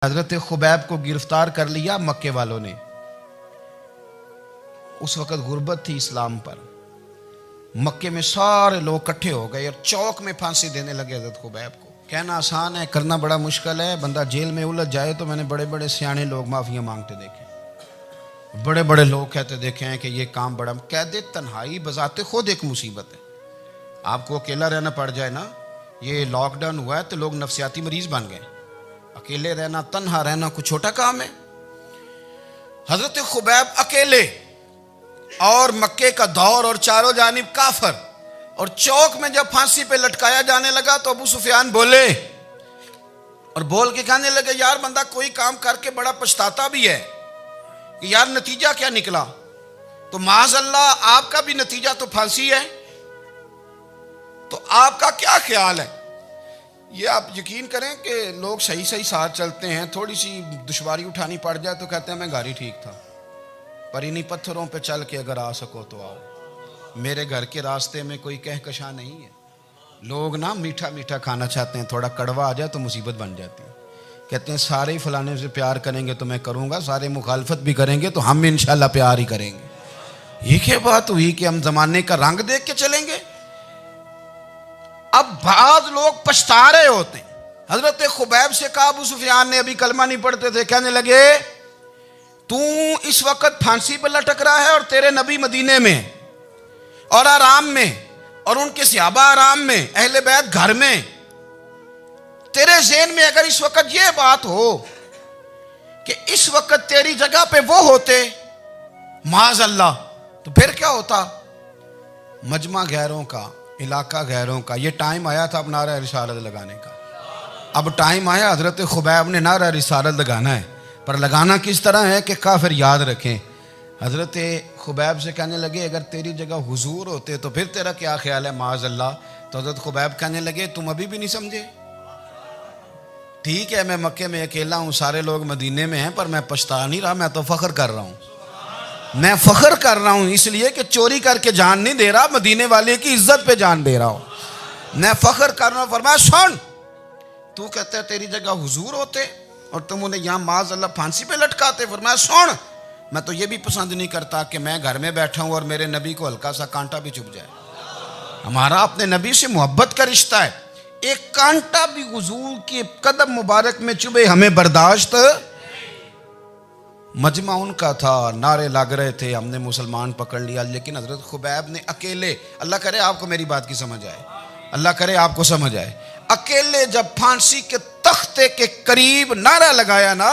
हजरत Khubaib को गिरफ्तार कर लिया मक्के वालों ने। उस वक़्त गुर्बत थी इस्लाम पर। मक्के में सारे लोग इकट्ठे हो गए और चौक में फांसी देने लगे हजरत खुबैब को। कहना आसान है, करना बड़ा मुश्किल है। बंदा जेल में उलझ जाए तो मैंने बड़े बड़े सियाने लोग माफिया मांगते देखे, बड़े बड़े लोग कहते देखे हैं कि ये काम बड़ा। कैदे तन्हाई बजाते खुद एक मुसीबत है। आपको अकेला रहना पड़ जाए ना, ये लॉकडाउन हुआ है तो लोग नफसियाती मरीज बन गए। अकेले रहना, तन्हा रहना कुछ छोटा काम है। हजरत खुबैब अकेले और मक्के का दौर और चारों जानिब काफर, और चौक में जब फांसी पे लटकाया जाने लगा तो अबू सुफियान बोले और बोल के कहने लगे, यार बंदा कोई काम करके बड़ा पछताता भी है कि यार नतीजा क्या निकला। तो माज़अल्लाह आपका भी नतीजा तो फांसी है, तो आपका क्या ख्याल है। ये आप यकीन करें कि लोग सही सही साथ चलते हैं, थोड़ी सी दुश्वारी उठानी पड़ जाए तो कहते हैं मैं गाड़ी ठीक था, पर इन्हीं पत्थरों पे चल के अगर आ सको तो आओ। मेरे घर के रास्ते में कोई कहकशां नहीं है। लोग ना मीठा मीठा खाना चाहते हैं, थोड़ा कड़वा आ जाए तो मुसीबत बन जाती है। कहते हैं सारे ही फलाने से प्यार करेंगे तो मैं करूँगा, सारे मुखालफत भी करेंगे तो हम इंशाल्लाह प्यार ही करेंगे। ये क्या बात हुई कि हम जमाने का रंग देख के चलेंगे। अब बाद लोग पछता रहे होते हैं। हजरत खुबैब से कहा, अबू सुफियान ने अभी कलमा नहीं पढ़ते थे, कहने लगे तू इस वक्त फांसी पर लटक रहा है और तेरे नबी मदीने में और आराम में, और उनके सहाबा आराम में, अहले बैत घर में। तेरे ज़हन में अगर इस वक्त यह बात हो कि इस वक्त तेरी जगह पे वो होते माज़अल्लाह, तो फिर क्या होता। मजमा गैरों का, इलाका गैरों का। ये टाइम आया था अब नारा रिसालत लगाने का। अब टाइम आया हजरत खुबैब ने नारा रिसालत लगाना है, पर लगाना किस तरह है कि काफिर याद रखें। हजरत खुबैब से कहने लगे अगर तेरी जगह हुजूर होते तो फिर तेरा क्या ख्याल है माज़अल्लाह। तो हजरत खुबैब कहने लगे तुम अभी भी नहीं समझे। ठीक है, मैं मक्के में अकेला हूँ, सारे लोग मदीने में हैं, पर मैं पछता नहीं रहा, मैं तो फख्र कर रहा हूँ। मैं फख्र कर रहा हूं इसलिए कि चोरी करके जान नहीं दे रहा, मदीने वाले की इज्जत पे जान दे रहा हूं। मैं फख्र कर रहा हूं। फरमाया सुन, तू कहता है तेरी जगह हुजूर होते और तुम उन्हें यहां माज़अल्लाह फांसी पे लटकाते। फरमाया सुन, मैं तो ये भी पसंद नहीं करता कि मैं घर में बैठा हूं और मेरे नबी को हल्का सा कांटा भी चुभ जाए। हमारा अपने नबी से मोहब्बत का रिश्ता है। एक कांटा भी हुजूर के कदम मुबारक में चुभे हमें बर्दाश्त। मजमा उनका था, नारे लग रहे थे, हमने मुसलमान पकड़ लिया। लेकिन हजरत खुबैब ने अकेले, अल्लाह करे आपको मेरी बात की समझ आए, अल्लाह करे आपको समझ आए, अकेले जब फांसी के तख्ते के करीब नारा लगाया ना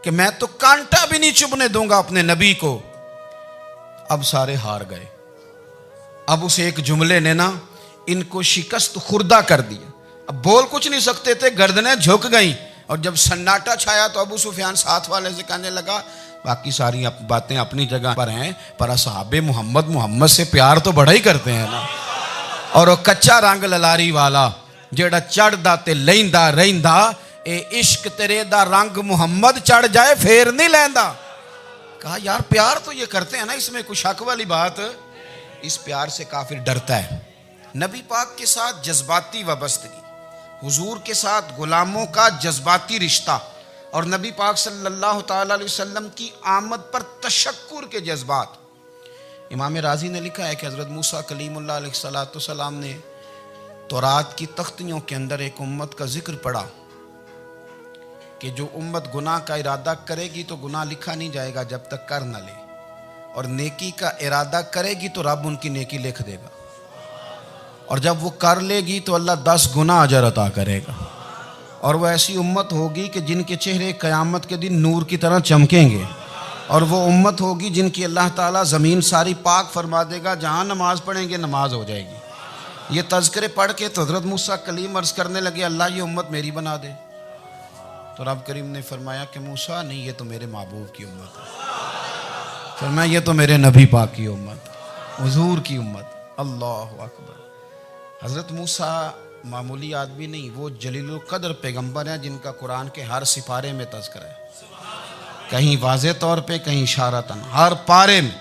कि मैं तो कांटा भी नहीं चुभने दूंगा अपने नबी को, अब सारे हार गए। अब उस एक जुमले ने ना इनको शिकस्त खुर्दा कर दिया। अब बोल कुछ नहीं सकते थे, गर्दनें झुक गई। और जब सन्नाटा छाया तो अबू सुफियान साथ वाले से कहने लगा बाकी सारी बातें अपनी जगह पर हैं, पर असहाबे मोहम्मद से प्यार तो बड़ा ही करते हैं ना। और वो कच्चा रंग ललारी वाला जेड़ा चढ़दा ते लैंदा रहिंदा, ए इश्क तेरे दा रंग मुहम्मद चढ़ जाए फेर नहीं लैंदा। कहा यार प्यार तो ये करते हैं ना, इसमें कुछ शक वाली बात। इस प्यार से काफिर डरता है। नबी पाक के साथ जज्बाती वाबस्तगी, हुजूर के साथ गुलामों का जज्बाती रिश्ता, और नबी पाक सल्लल्लाहु ताला अलैहि वसल्लम की आमद पर तशक्कुर के जज्बात। इमाम राजी ने लिखा है कि हज़रत मूसा कलीमुल्लाह अलैहिस्सलाम ने तौरात की तख्तियों के अंदर एक उम्मत का जिक्र पढ़ा कि जो उम्मत गुनाह का इरादा करेगी तो गुनाह लिखा नहीं जाएगा जब तक कर न ले, और नेकी का इरादा करेगी तो रब उनकी नेकी लिख देगा, और जब वो कर लेगी तो अल्लाह 10 गुना अजर अता करेगा। और वो ऐसी उम्मत होगी कि जिनके चेहरे क़यामत के दिन नूर की तरह चमकेंगे, और वो उम्मत होगी जिनकी अल्लाह ताला ज़मीन सारी पाक फरमा देगा, जहाँ नमाज पढ़ेंगे नमाज हो जाएगी। ये तज़किरे पढ़ के तो हज़रत मूसा कलीम अर्ज़ करने लगे अल्लाह ये उम्मत मेरी बना दे। तो रब करीम ने फरमाया कि मूसा नहीं, ये तो मेरे महबूब की उम्मत है। फरमाया ये तो मेरे नबी पाक की उम्मत, हुजूर की उम्मत। अल्लाह अकबर। हज़रत मूसा मामूली आदमी नहीं, वो जलीलुल कद्र पैगंबर हैं जिनका कुरान के हर सिपारे में तज़किरा है, कहीं वाज़े तौर पे, कहीं इशारतन, हर पारे में।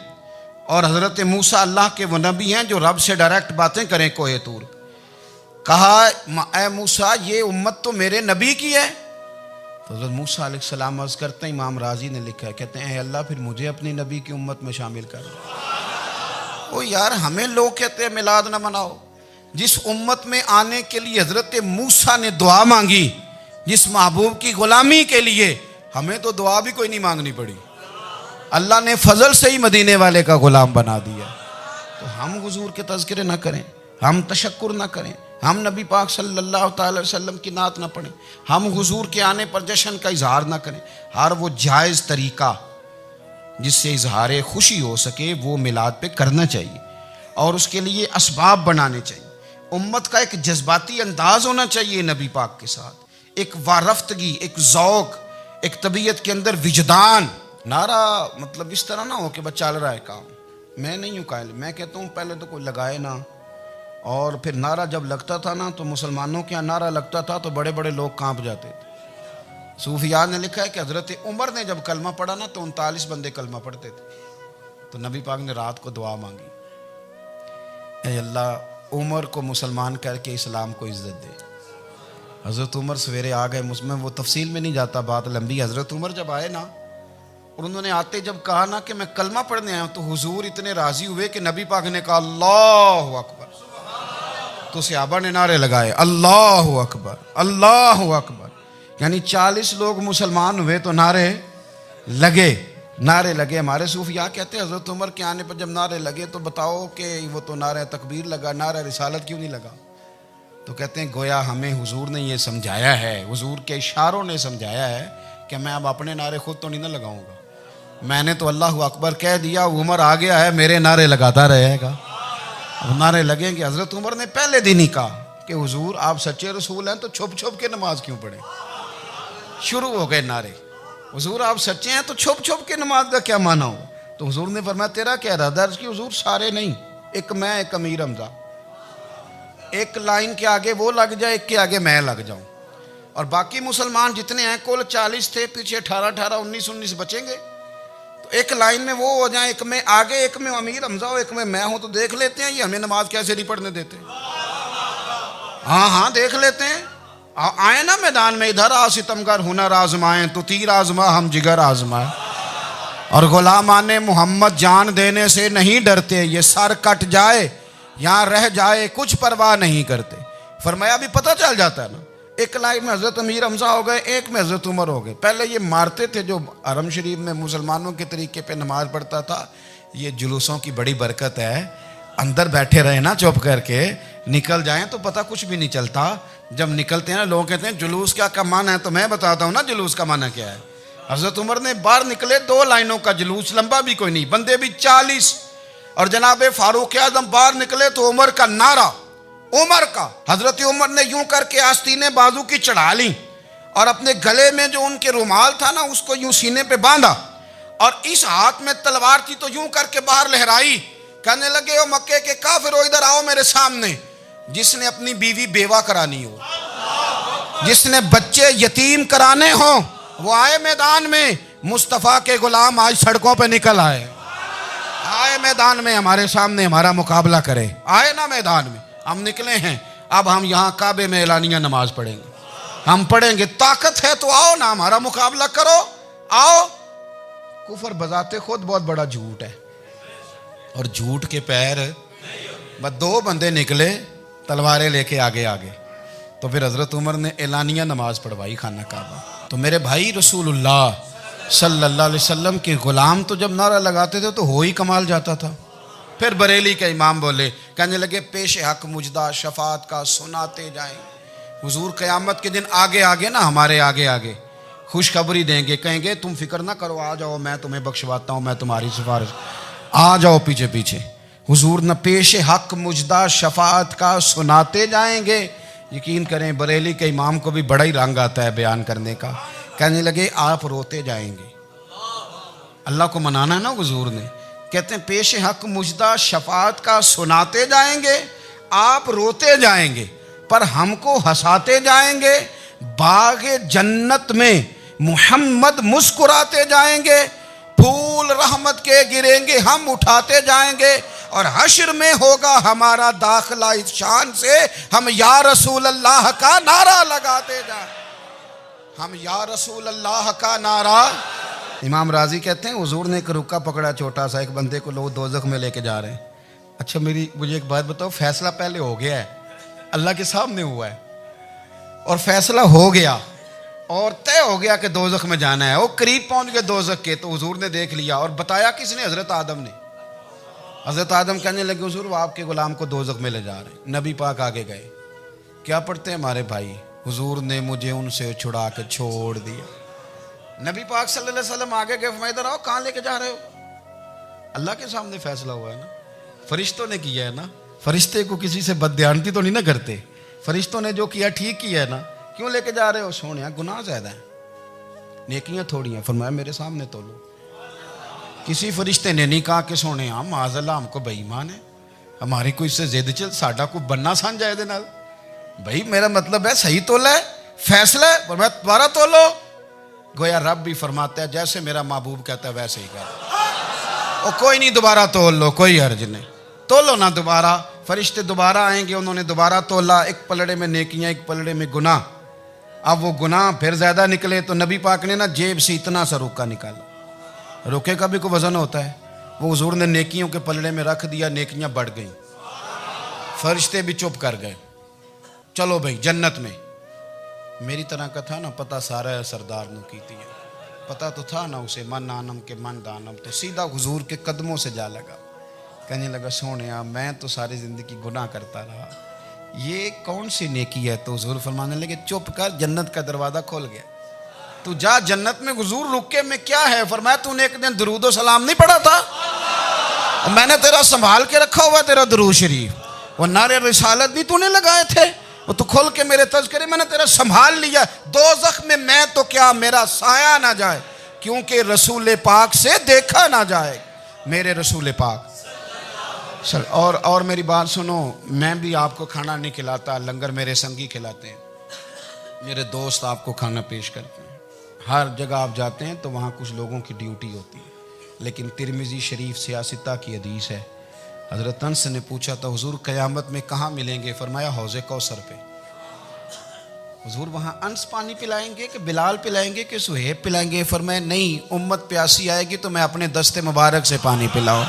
और हज़रत मूसा अल्लाह के वो नबी हैं जो रब से डायरेक्ट बातें करें। कोहे तूर कहा ए मूसा ये उम्मत तो मेरे नबी की है। तो हज़रत मूसा अलैहिस्सलाम अर्ज़ करते हैं, इमाम राजी ने लिखा है, कहते हैं अल्लाह फिर मुझे अपनी नबी की उम्मत में शामिल कर। ओ यार, हमें लोग कहते हैं मिलाद ना मनाओ। जिस उम्मत में आने के लिए हज़रत मूसा ने दुआ मांगी, जिस महबूब की गुलामी के लिए, हमें तो दुआ भी कोई नहीं मांगनी पड़ी। अल्लाह ने फजल से ही मदीने वाले का गुलाम बना दिया। तो हम हुजूर के तज़किरे ना करें, हम तशक्कुर ना करें, हम नबी पाक सल्लल्लाहु अलैहि वसल्लम की नात ना पढ़ें, हम हुजूर के आने पर जश्न का इजहार ना करें। हर वो जायज़ तरीका जिससे इजहार खुशी हो सके वो मिलाद पे करना चाहिए, और उसके लिए असबाब बनाने चाहिए। उम्मत का एक जज्बाती अंदाज होना चाहिए नबी पाक के साथ, एक वारफ्तगी, एक ज़ौक़, एक तबीयत के अंदर विजदान। नारा मतलब इस तरह ना हो कि बस चल रहा है काम। मैं नहीं हूँ कायल, मैं कहता हूँ पहले तो कोई लगाए ना, और फिर नारा जब लगता था ना तो मुसलमानों के यहाँ नारा लगता था तो बड़े बड़े लोग कांप जाते थे। सूफिया ने लिखा है कि हज़रत उमर ने जब कलमा पढ़ा ना तो 39 बंदे कलमा पढ़ते थे। तो नबी पाक ने रात को दुआ मांगी, ऐ अल्लाह उमर को मुसलमान करके इस्लाम को इज़्ज़त दे। हज़रत उमर सवेरे आ गए, मुझमें वो तफसील में नहीं जाता, बात लंबी। हज़रत उमर जब आए ना और उन्होंने आते जब कहा ना कि मैं कलमा पढ़ने आया हूँ, तो हुजूर इतने राज़ी हुए कि नबी पाक ने कहा अल्लाहु अकबर। तो सहाबा ने नारे लगाए अल्लाहु अकबर, अल्लाहु अकबर। यानी 40 लोग मुसलमान हुए तो नारे लगे, नारे लगे। हमारे सूफिया कहते हैं हज़रत उमर के आने पर जब नारे लगे तो बताओ कि वो तो नारा तकबीर लगा, नारा रिसालत क्यों नहीं लगा? तो कहते हैं गोया हमें हुजूर ने ये समझाया है, हुजूर के इशारों ने समझाया है कि मैं अब अपने नारे खुद तो नहीं ना लगाऊंगा, मैंने तो अल्लाहु अकबर कह दिया, उमर आ गया है, मेरे नारे लगाता रहेगा। अब नारे लगेंगे। हज़रत उमर ने पहले दिन ही कहा कि हुजूर आप सच्चे रसूल हैं तो छुप छुप के नमाज क्यों पढ़ें? शुरू हो गए नारे, हुजूर आप सच्चे हैं तो छुप छुप के नमाज का क्या माना हो? तो हुजूर ने फरमाया तेरा क्या इरादा है? हुजूर सारे नहीं, एक मैं, एक अमीर हमजा, एक लाइन के आगे वो लग जाए, एक के आगे मैं लग जाऊं, और बाकी मुसलमान जितने हैं कुल 40 थे, पीछे 18 19 बचेंगे, तो एक लाइन में वो हो जाए, एक में आगे, एक में अमीर हमजा हो, एक में मैं हूं, तो देख लेते हैं ये हमें नमाज कैसे नहीं पढ़ने देते। हाँ हाँ देख लेते हैं, आए ना मैदान में, इधर आ सितमगर हुनर आजमाए, तो तीर आजमा हम जिगर आजमाए, और गुलामान मोहम्मद जान देने से नहीं डरते, ये सर कट जाए यहाँ रह जाए कुछ परवाह नहीं करते। फरमाया भी पता चल जाता है ना, एक लाइन में हज़रत अमीर हमजा हो गए, एक में हज़रत उमर हो गए। पहले ये मारते थे, जो हरम शरीफ में मुसलमानों के तरीके पे नमाज पढ़ता था, ये जुलूसों की बड़ी बरकत है, अंदर बैठे रहे ना चुप करके, निकल जाएं तो पता कुछ भी नहीं चलता। जब निकलते हैं ना लोग कहते हैं जुलूस क्या माना है, तो मैं बताता हूँ ना जुलूस का माना क्या है। हज़रत उमर ने बाहर निकले, 2 लाइनों का जुलूस, लंबा भी कोई नहीं, बंदे भी 40, और जनाब फारूक आजम बाहर निकले तो उमर का नारा, उमर का, हजरत उमर ने यूं करके आस्तीने बाजू की चढ़ा ली, और अपने गले में जो उनके रुमाल था ना उसको यूं सीने पे बांधा, और इस हाथ में तलवार थी तो यूं करके बाहर लहराई, कहने लगे ओ मक्के के काफिरो इधर आओ मेरे सामने। जिसने अपनी बीवी बेवा करानी हो, जिसने बच्चे यतीम कराने हो, वो आए मैदान में। मुस्तफ़ा के गुलाम आज सड़कों पे निकल आए, आए मैदान में हमारे सामने हमारा मुकाबला करे, आए ना मैदान में, हम निकले हैं। अब हम यहाँ काबे में एलानिया नमाज पढ़ेंगे, हम पढ़ेंगे, ताकत है तो आओ ना हमारा मुकाबला करो, आओ। कुफर बजाते खुद बहुत बड़ा झूठ है, और झूठ के पैर, बस 2 बंदे निकले तलवारें लेके आगे आगे, तो फिर हज़रत उमर ने एलानिया नमाज पढ़वाई खाना काबा। तो मेरे भाई रसूलुल्लाह सल्लल्लाहु अलैहि वसल्लम के गुलाम तो जब नारा लगाते थे तो हो ही कमाल जाता था। फिर बरेली के इमाम बोले, कहने लगे पेश हक मुजदा शफात का सुनाते जाएं। हुजूर क़यामत के दिन आगे आगे ना, हमारे आगे आगे खुशखबरी देंगे, कहेंगे तुम फिक्र ना करो, आ जाओ मैं तुम्हें बख्शवाता हूँ, मैं तुम्हारी सिफारिश, आ जाओ पीछे पीछे। हुजूर न पेश हक मुजदा शफात का सुनाते जाएंगे। यकीन करें बरेली के इमाम को भी बड़ा ही रंग आता है बयान करने का। कहने लगे आप रोते जाएंगे, अल्लाह को मनाना है ना हुजूर ने, कहते हैं पेश हक मुजदा शफात का सुनाते जाएंगे, आप रोते जाएंगे पर हमको हंसाते जाएंगे। बागे जन्नत में मुहम्मद मुस्कुराते जाएंगे, फूल रहमत के गिरेंगे हम उठाते जाएंगे, और हश्र में होगा हमारा दाखिला इस शान से हम या रसूल अल्लाह का नारा लगाते जाएं। हम या रसूल अल्लाह का नारा। इमाम राजी कहते हैं हुजूर ने एक रुका पकड़ा छोटा सा, एक बंदे को लोग दोजख में लेके जा रहे हैं। अच्छा मुझे एक बात बताओ, फैसला पहले हो गया है, अल्लाह के सामने हुआ है और फैसला हो गया और तय हो गया कि दोजख में जाना है। वो करीब पहुंच गए दोजख के, तो हुजूर ने देख लिया और बताया किसने? हजरत आदम ने। हजरत आदम कहने लगे हुजूर वो आपके गुलाम को दोजख में ले जा रहे हैं। नबी पाक आगे गए, क्या पढ़ते हैं हमारे भाई? हुजूर ने मुझे उनसे छुड़ा के छोड़ दिया। नबी पाक सल्लल्लाहु अलैहि वसल्लम आगे गए, फरमाया इधर आओ, कहाँ लेके जा रहे हो? अल्लाह के सामने फैसला हुआ है ना, फरिश्तों ने किया है ना। फरिश्ते को किसी से बदध्यानती तो नहीं ना करते, फरिश्तों ने जो किया ठीक किया है ना। क्यों लेके जा रहे हो? सोनिया गुनाह ज्यादा है, नेकियां थोड़ी हैं। फरमाया मेरे सामने तोलो। किसी फरिश्ते ने नहीं कहा कि सोने हम माज़अल्लाह हमको बेईमान है, हमारी कोई इससे जिद चल साडा को बनना सान जाए दे नाल। भाई मेरा मतलब है सही तोला है, फैसला है, फरमाया दोबारा तोलो। गोया रब भी फरमाता है जैसे मेरा महबूब कहता है वैसे ही कर। और कोई नहीं, दोबारा तोल लो, कोई हर्ज नहीं, तोलो ना दोबारा। फरिश्ते दोबारा आएंगे, उन्होंने दोबारा तोला, एक पलड़े में नेकियां, एक पलड़े में गुनाह। अब वो गुनाह फिर ज्यादा निकले तो नबी पाक ने ना जेब से इतना सा रुका निकाला। रुके का भी कोई वजन होता है, वो हुजूर ने नेकियों के पलड़े में रख दिया, नेकियां बढ़ गई। फरिश्ते भी चुप कर गए, चलो भाई जन्नत में। मेरी तरह का था ना, पता सारा है सरदार ने की थी, पता तो था ना उसे, मन आनम के मन दानम। तो सीधा हुजूर के कदमों से जा लगा, कहने लगा सोने मैं तो सारी जिंदगी गुनाह करता रहा, ये कौन सी नेकी है? तो हुजूर फरमाने लगे चुप कर, जन्नत का दरवाजा खोल गया, तू जा जन्नत में। हुजूर रुके में क्या है? फरमाया तूने एक दिन दुरूद सलाम नहीं पढ़ा था, मैंने तेरा संभाल के रखा हुआ तेरा दुरूद शरीफ, वो नारे रिसालत भी तूने लगाए थे, वो तू खोल के मेरे तज़किरे मैंने तेरा संभाल लिया। दोज़ख में मैं तो क्या मेरा साया ना जाए, क्योंकि रसूल पाक से देखा ना जाए, मेरे रसूल पाक। सर और मेरी बात सुनो, मैं भी आपको खाना नहीं खिलाता, लंगर मेरे संगी खिलाते हैं, मेरे दोस्त आपको खाना पेश करते हैं। हर जगह आप जाते हैं तो वहाँ कुछ लोगों की ड्यूटी होती है, लेकिन तिरमिज़ी शरीफ सियासिता की हदीस है। हज़रत अनस ने पूछा था हुजूर क़यामत में कहाँ मिलेंगे? फरमाया हौज़े कौसर पे। हुजूर वहाँ अनस पानी पिलाएंगे कि बिलाल पिलाएंगे कि सुहेब पिलाएंगे? फरमाया नहीं, उम्मत प्यासी आएगी तो मैं अपने दस्ते मुबारक से पानी पिलाऊं।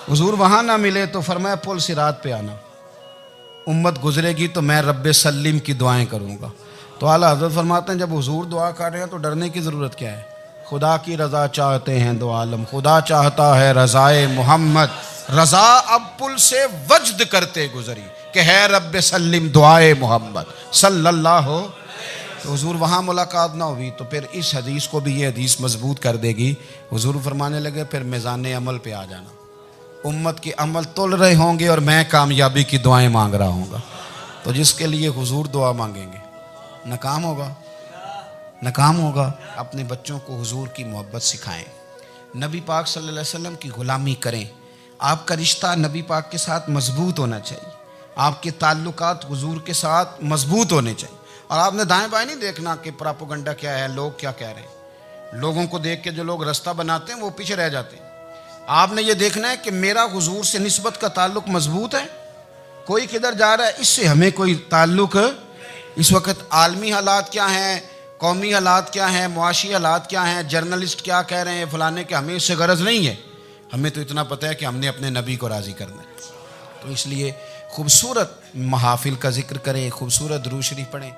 हुजूर वहाँ ना मिले तो फरमाया पुल सिरात पे आना, उम्मत गुजरेगी तो मैं रब्बे सल्लीम की दुआएं करूँगा। तो आला हज़रत फरमाते हैं जब हुजूर दुआ कर रहे हैं तो डरने की ज़रूरत क्या है? खुदा की रज़ा चाहते हैं दो आलम, खुदा चाहता है रज़ाए मोहम्मद, रज़ा अब पुल से वज्द करते गुजरी कि है रब्बे सल्लीम दुआए मोहम्मद सल्लल्लाहु। तो हुजूर वहाँ मुलाकात ना हुई तो फिर इस हदीस को भी ये हदीस मजबूत कर देगी। हुजूर फरमाने लगे फिर मिज़ान अमल पे आ जाना, उम्मत के अमल तोल रहे होंगे और मैं कामयाबी की दुआएं मांग रहा हूँगा। तो जिसके लिए हुजूर दुआ मांगेंगे नाकाम होगा, नाकाम होगा। अपने बच्चों को हुजूर की मोहब्बत सिखाएं, नबी पाक सल्लल्लाहु अलैहि वसल्लम की ग़ुलामी करें। आपका रिश्ता नबी पाक के साथ मजबूत होना चाहिए, आपके ताल्लुकात हुजूर के साथ मजबूत होने चाहिए। और आपने दाएं बाएं नहीं देखना कि प्रोपेगेंडा क्या है, लोग क्या कह रहे हैं। लोगों को देख के जो लोग रास्ता बनाते हैं वो पीछे रह जाते हैं। आपने ये देखना है कि मेरा हुजूर से निस्बत का ताल्लुक मजबूत है, कोई किधर जा रहा है इससे हमें कोई ताल्लुक। इस वक्त आलमी हालात क्या हैं, कौमी हालात क्या हैं, मुआशी हालात क्या हैं, जर्नलिस्ट क्या कह रहे हैं फलाने के, हमें इससे गरज नहीं है। हमें तो इतना पता है कि हमने अपने नबी को राज़ी करना है। तो इसलिए खूबसूरत महाफिल का जिक्र करें, खूबसूरत दुरूद शरीफ पढ़ें।